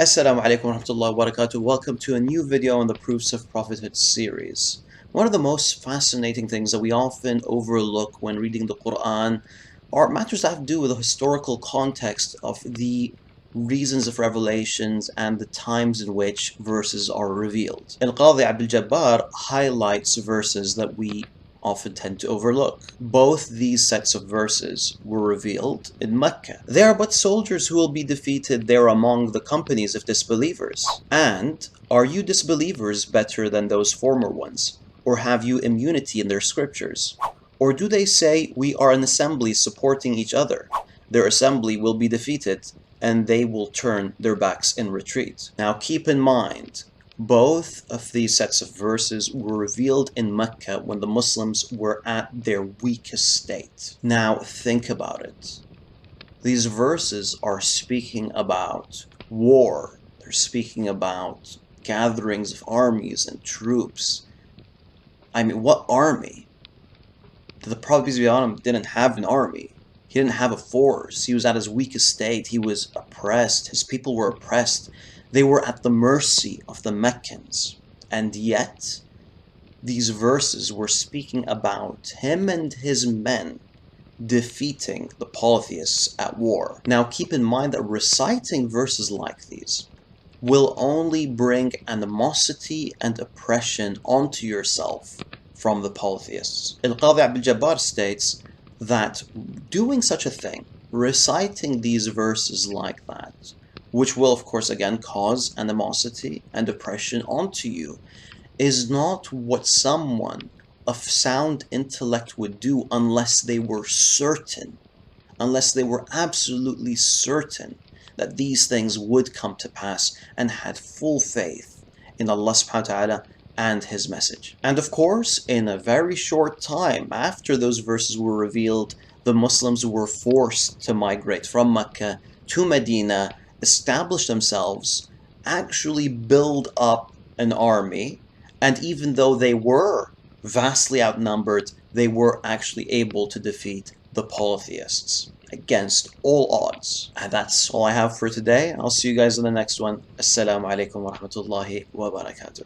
Assalamu alaikum wa rahmatullahi wa barakatuh. Welcome to a new video on the Proofs of Prophethood series. One of the most fascinating things that we often overlook when reading the Quran are matters that have to do with the historical context of the reasons of revelations and the times in which verses are revealed. Al-Qadhi Abdul Jabbar highlights verses that we often tend to overlook. Both these sets of verses were revealed in Mecca. They are but soldiers who will be defeated there among the companies of disbelievers. And are you disbelievers better than those former ones? Or have you immunity in their scriptures? Or do they say, we are an assembly supporting each other? Their assembly will be defeated, and they will turn their backs in retreat. Now keep in mind, both of these sets of verses were revealed in Mecca when the Muslims were at their weakest state. Now think about it. These verses are speaking about war. They're speaking about gatherings of armies and troops. I mean, what army? The Prophet peace be upon him didn't have an army. He didn't have a force. He was at his weakest state. He was oppressed. His people were oppressed. They were at the mercy of the Meccans. And yet, these verses were speaking about him and his men defeating the polytheists at war. Now keep in mind that reciting verses like these will only bring animosity and oppression onto yourself from the polytheists. Al-Qadhi Abdul Jabbar states that doing such a thing, reciting these verses like that, which will of course again cause animosity and oppression onto you, is not what someone of sound intellect would do unless they were certain, unless they were absolutely certain that these things would come to pass and had full faith in Allah subhanahu wa ta'ala and His message. And of course, in a very short time after those verses were revealed, the Muslims were forced to migrate from Mecca to Medina, establish themselves, actually build up an army, and even though they were vastly outnumbered, they were actually able to defeat the polytheists against all odds. And that's all I have for today. I'll see you guys in the next one. Assalamu alaikum wa rahmatullahi wa barakatuh.